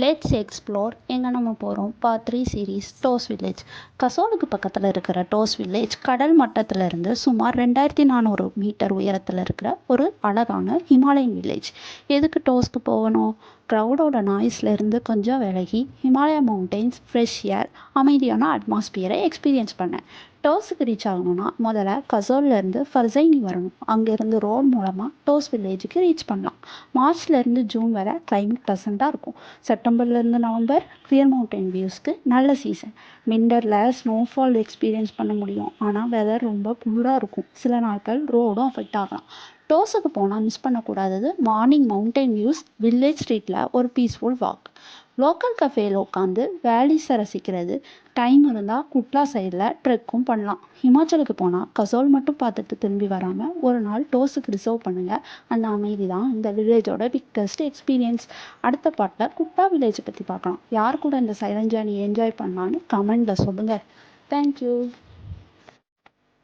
Let's explore எங்கே நம்ம போகிறோம் பார்ட் 3 சீரீஸ் டோஸ் வில்லேஜ். கசோலுக்கு பக்கத்தில் இருக்கிற டோஸ் வில்லேஜ் கடல் மட்டத்திலிருந்து சுமார் 2400 மீட்டர் உயரத்தில் இருக்கிற ஒரு அழகான ஹிமாலயன் வில்லேஜ். எதுக்கு டோஸ்க்கு போகணும்? க்ரௌடோட நாய்ஸ்லேருந்து கொஞ்சம் விலகி ஹிமாலயா மவுண்டெயின்ஸ், ஃப்ரெஷ் ஏர், அமைதியான அட்மாஸ்பியரை எக்ஸ்பீரியன்ஸ் பண்ணேன். டோஸுக்கு ரீச் ஆகணும்னா முதல்ல கசோல்லேருந்து ஃபர்சைனி வரணும். அங்கேருந்து ரோட் மூலமாக டோஸ் வில்லேஜுக்கு ரீச் பண்ணலாம். மார்ச்லேருந்து ஜூன் வரை கிளைமேட் ப்ளசண்ட்டாக இருக்கும். செப்டம்பர்லேருந்து நவம்பர் கிளியர் மவுண்டைன் வியூஸ்க்கு நல்ல சீசன். விண்டரில் ஸ்னோஃபால் எக்ஸ்பீரியன்ஸ் பண்ண முடியும், ஆனால் வெதர் ரொம்ப குளிராக இருக்கும். சில நாட்கள் ரோடும் அஃபெக்ட் ஆகலாம். டோஸுக்கு போனால் மிஸ் பண்ணக்கூடாதது மார்னிங் மவுண்டைன் வியூஸ், வில்லேஜ் ஸ்ட்ரீட்டில் ஒரு பீஸ்ஃபுல் வாக், லோக்கல் கஃபேயில் உட்காந்து வேலிஸை ரசிக்கிறது. டைம் இருந்தால் குட்லா சைடில் ட்ரெக்கும் பண்ணலாம். ஹிமாச்சலுக்கு போனால் கசோல் மட்டும் பார்த்துட்டு திரும்பி வராமல் ஒரு நாள் டோஸுக்கு ரிசர்வ் பண்ணுங்கள். அந்த அமைதி தான் இந்த வில்லேஜோட பிக்கஸ்ட் எக்ஸ்பீரியன்ஸ். அடுத்த பாட்டில் குட்டா வில்லேஜை பற்றி பார்க்கலாம். யார் கூட இந்த சைலண்ட் ஜேர்னி என்ஜாய் பண்ணலான்னு கமெண்டில் சொல்லுங்கள். தேங்க்யூ.